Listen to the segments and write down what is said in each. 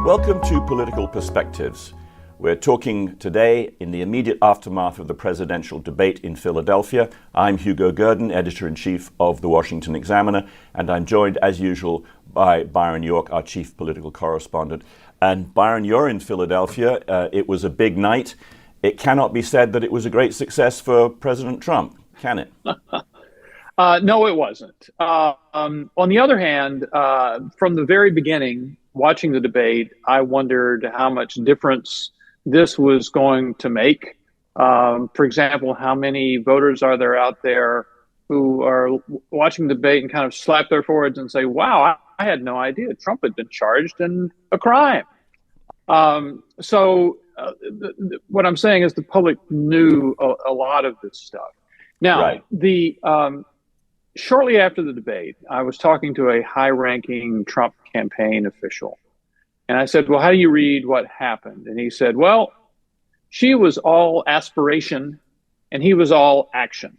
Welcome to Political Perspectives. We're talking today in the immediate aftermath of the presidential debate in Philadelphia. I'm Hugo Gurdon, editor-in-chief of the Washington Examiner, and I'm joined, as usual, by Byron York, our chief political correspondent. And Byron, you're in Philadelphia. It was a big night. It cannot be said that it was a great success for President Trump, can it? No, it wasn't. On the other hand, from the very beginning, watching the debate, I wondered how much difference this was going to make. For example, how many voters are there out there who are watching the debate and kind of slap their foreheads and say, wow, I had no idea Trump had been charged in a crime. What I'm saying is the public knew a lot of this stuff. Now, right. Shortly after the debate, I was talking to a high-ranking Trump campaign official. And I said, well, how do you read what happened? And he said, well, she was all aspiration and he was all action,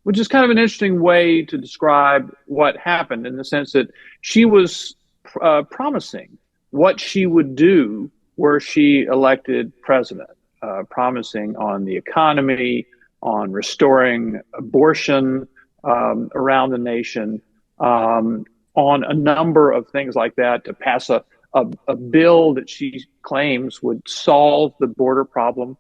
which is kind of an interesting way to describe what happened, in the sense that she was promising what she would do were she elected president, promising on the economy, on restoring abortion around the nation, on a number of things like that, to pass a bill that she claims would solve the border problem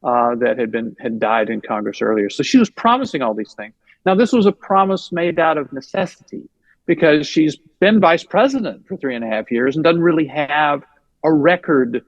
that had died in Congress earlier. So she was promising all these things. Now, this was a promise made out of necessity, because she's been vice president for 3.5 years and doesn't really have a record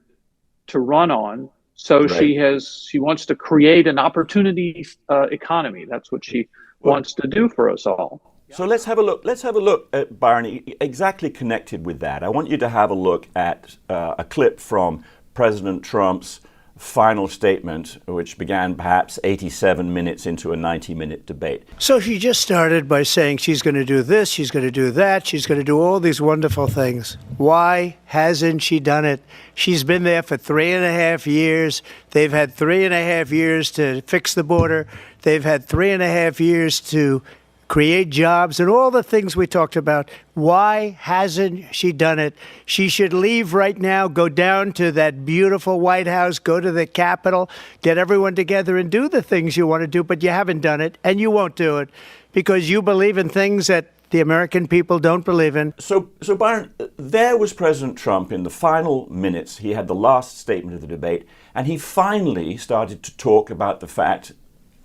to run on. So right. She wants to create an opportunity economy. That's what she wants to do for us all. So let's have a look. Let's have a look at, Byron, exactly connected with that. I want you to have a look at a clip from President Trump's final statement, which began perhaps 87 minutes into a 90-minute debate. So she just started by saying she's going to do this, she's going to do that, she's going to do all these wonderful things. Why hasn't she done it? She's been there for 3.5 years. They've had 3.5 years to fix the border. They've had 3.5 years to create jobs and all the things we talked about. Why hasn't she done it? She should leave right now, go down to that beautiful White House, go to the Capitol, get everyone together and do the things you want to do, but you haven't done it, and you won't do it because you believe in things that the American people don't believe in. So Byron, there was President Trump in the final minutes. He had the last statement of the debate, and he finally started to talk about the fact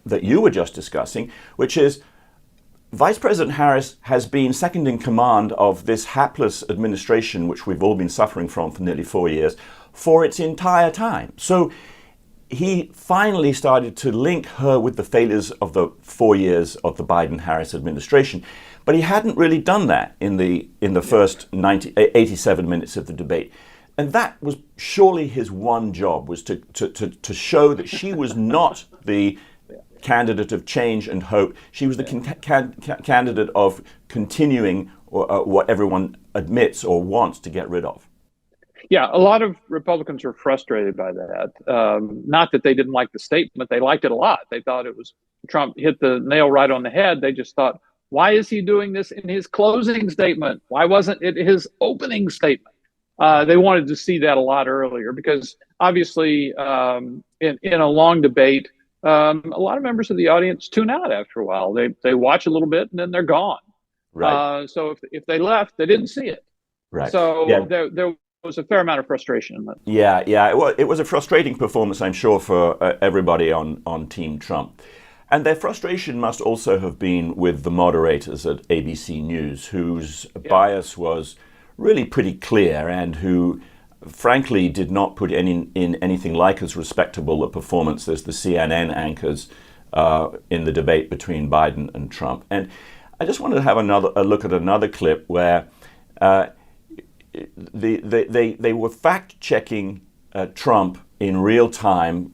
that you were just discussing, which is Vice President Harris has been second in command of this hapless administration, which we've all been suffering from for nearly 4 years, for its entire time. So he finally started to link her with the failures of the 4 years of the Biden-Harris administration. But he hadn't really done that in the first 87 minutes of the debate. And that was surely his one job, was to show that she was not the candidate of change and hope. She was the candidate of continuing what everyone admits or wants to get rid of. Yeah, a lot of Republicans were frustrated by that. Not that they didn't like the statement. They liked it a lot. They thought it was Trump hit the nail right on the head. They just thought, why is he doing this in his closing statement? Why wasn't it his opening statement? They wanted to see that a lot earlier, because obviously in a long debate, a lot of members of the audience tune out after a while. They watch a little bit and then they're gone. Right. So if they left, they didn't see it. Right. So yeah. there was a fair amount of frustration in that. Yeah. It was a frustrating performance, I'm sure, for everybody on Team Trump. And their frustration must also have been with the moderators at ABC News, whose bias was really pretty clear, and who frankly did not put in anything like as respectable a performance as the CNN anchors in the debate between Biden and Trump. And I just wanted to have a look at another clip where they were fact-checking Trump in real time,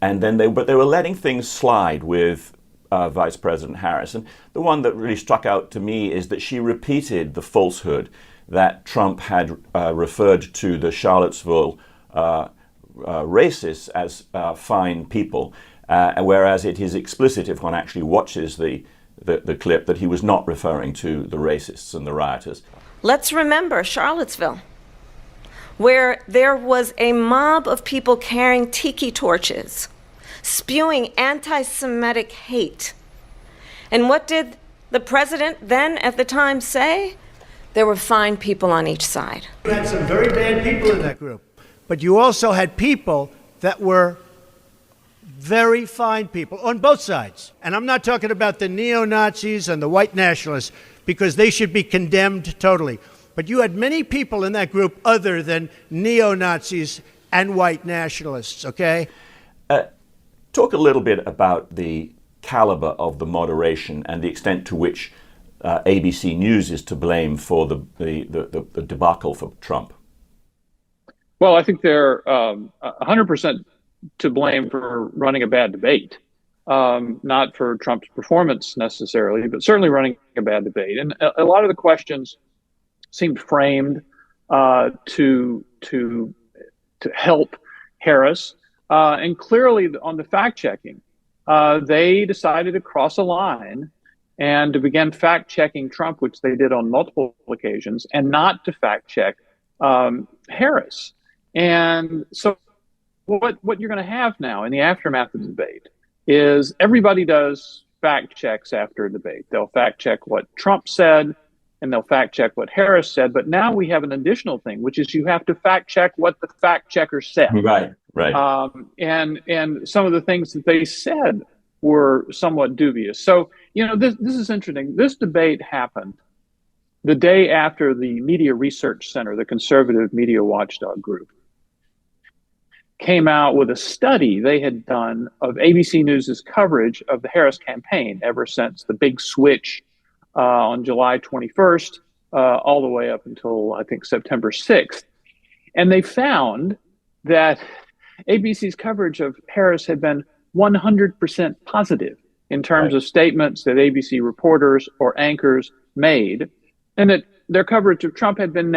and then they were letting things slide with Vice President Harris. And the one that really struck out to me is that she repeated the falsehood that Trump had referred to the Charlottesville racists as fine people, whereas it is explicit, if one actually watches the clip, that he was not referring to the racists and the rioters. Let's remember Charlottesville. where there was a mob of people carrying tiki torches, spewing anti-Semitic hate. And what did the president then at the time say? There were fine people on each side. You had some very bad people in that group, but you also had people that were very fine people on both sides. And I'm not talking about the neo-Nazis and the white nationalists, because they should be condemned totally. But you had many people in that group other than neo-Nazis and white nationalists, okay? Talk a little bit about the caliber of the moderation and the extent to which ABC News is to blame for the debacle for Trump. Well, I think they're 100% to blame for running a bad debate, not for Trump's performance necessarily, but certainly running a bad debate. And a lot of the questions seemed framed to help Harris, and clearly on the fact checking, they decided to cross a line and to begin fact checking Trump, which they did on multiple occasions, and not to fact check Harris. And so what you're going to have now in the aftermath of the debate is everybody does fact checks after a debate. They'll fact check what Trump said, and they'll fact check what Harris said. But now we have an additional thing, which is you have to fact check what the fact checker said. Right. And some of the things that they said were somewhat dubious. So, this is interesting. This debate happened the day after the Media Research Center, the conservative media watchdog group, came out with a study they had done of ABC News's coverage of the Harris campaign ever since the big switch on July 21st, all the way up until, I think, September 6th. And they found that ABC's coverage of Harris had been 100% positive in terms of statements that ABC reporters or anchors made, and that their coverage of Trump had been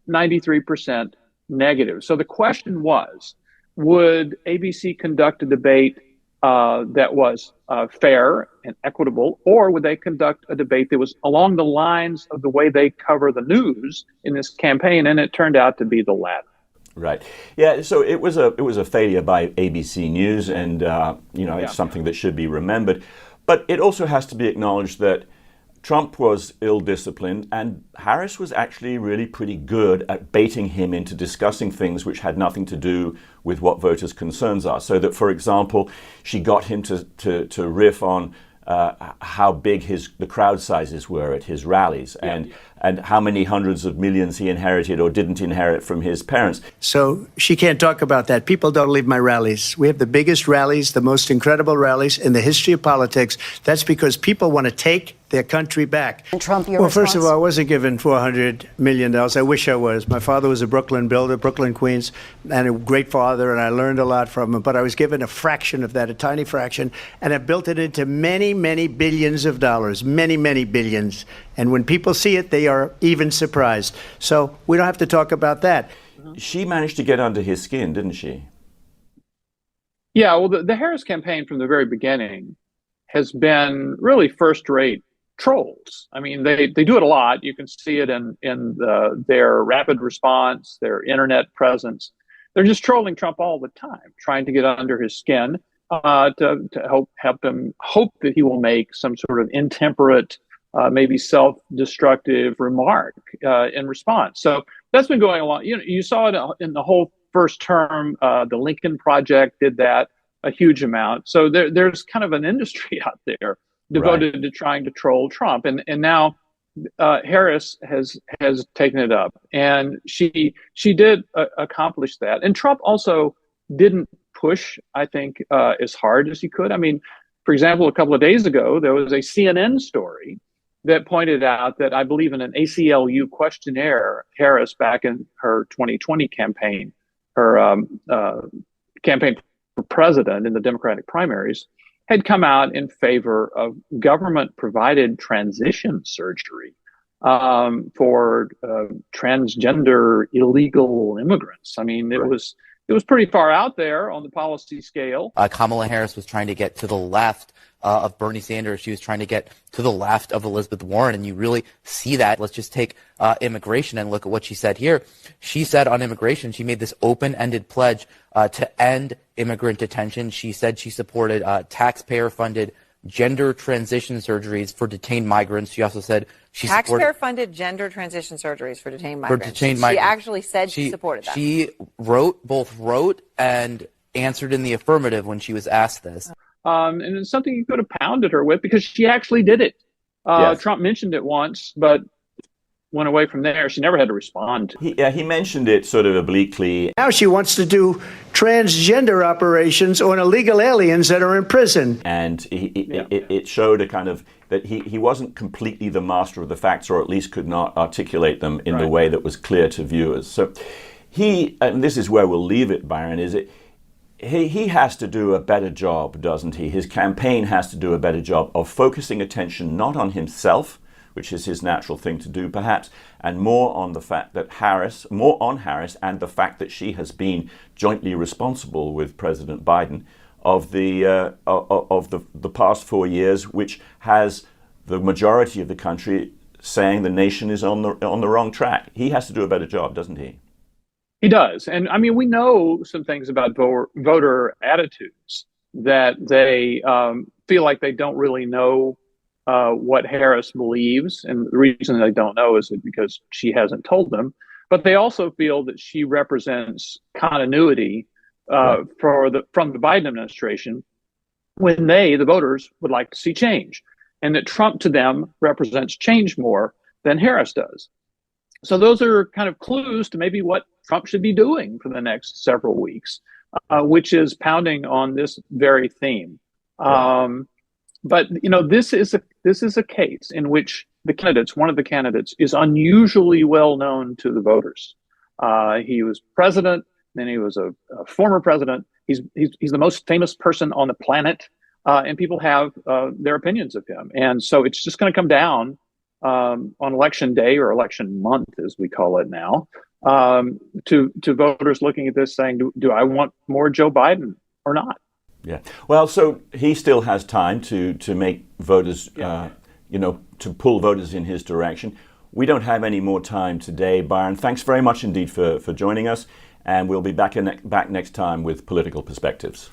93% negative. So the question was, would ABC conduct a debate that was fair and equitable, or would they conduct a debate that was along the lines of the way they cover the news in this campaign? And it turned out to be the latter. Right. Yeah. So it was a failure by ABC News, and it's something that should be remembered. But it also has to be acknowledged that Trump was ill-disciplined, and Harris was actually really pretty good at baiting him into discussing things which had nothing to do with what voters' concerns are. So that, for example, she got him to riff on how big the crowd sizes were at his rallies, and how many hundreds of millions he inherited or didn't inherit from his parents. So she can't talk about that. People don't leave my rallies. We have the biggest rallies, the most incredible rallies in the history of politics. That's because people want to take their country back. And Trump, your response? First of all, I wasn't given $400 million. I wish I was. My father was a Brooklyn builder, Brooklyn, Queens, and a great father, and I learned a lot from him. But I was given a fraction of that, a tiny fraction, and I built it into many, many billions of dollars, many, many billions. And when people see it, they are even surprised. So we don't have to talk about that. She managed to get under his skin, didn't she? Yeah, well, the Harris campaign from the very beginning has been really first-rate trolls. I mean, they do it a lot. You can see it in their rapid response, their internet presence. They're just trolling Trump all the time, trying to get under his skin to help him hope that he will make some sort of intemperate, maybe self-destructive remark in response. So that's been going along. You saw it in the whole first term. The Lincoln Project did that a huge amount. So there's kind of an industry out there devoted to trying to troll Trump, and now Harris has taken it up, and she did accomplish that. And Trump also didn't push, I think, as hard as he could. I mean, for example, a couple of days ago, there was a CNN story that pointed out that I believe in an ACLU questionnaire, Harris, back in her 2020 campaign, her campaign for president in the Democratic primaries, had come out in favor of government-provided transition surgery for transgender illegal immigrants. I mean, it was it was pretty far out there on the policy scale. Kamala Harris was trying to get to the left of Bernie Sanders. She was trying to get to the left of Elizabeth Warren, and you really see that. Let's just take immigration and look at what she said here. She said on immigration, she made this open-ended pledge to end immigrant detention. She said she supported taxpayer-funded gender transition surgeries for detained migrants. She also said she supported taxpayer-funded gender transition surgeries for detained migrants. She actually said she supported that. She both wrote and answered in the affirmative when she was asked this. And it's something you could have pounded her with because she actually did it. Yes. Trump mentioned it once, but went away from there. She never had to respond. He mentioned it sort of obliquely. Now she wants to do transgender operations on illegal aliens that are in prison. And it showed a kind of that he wasn't completely the master of the facts, or at least could not articulate them in the way that was clear to viewers. So and this is where we'll leave it, Byron, he has to do a better job, doesn't he? His campaign has to do a better job of focusing attention not on himself, which is his natural thing to do perhaps, and more on the fact that Harris and the fact that she has been jointly responsible with President Biden of the past 4 years, which has the majority of the country saying the nation is on the wrong track. He has to do a better job, doesn't he? He does. And I mean, we know some things about voter attitudes, that they feel like they don't really know what Harris believes. And the reason they don't know is because she hasn't told them. But they also feel that she represents continuity from the Biden administration when the voters, would like to see change. And that Trump to them represents change more than Harris does. So those are kind of clues to maybe what Trump should be doing for the next several weeks, which is pounding on this very theme. But this is a case in which one of the candidates, is unusually well known to the voters. He was president, then he was a former president. He's the most famous person on the planet, and people have their opinions of him. And so it's just going to come down on election day, or election month, as we call it now, to voters looking at this saying, do I want more Joe Biden or not? Yeah. Well, so he still has time to make voters, to pull voters in his direction. We don't have any more time today, Byron. Thanks very much indeed for joining us, and we'll be back next time with Political Perspectives.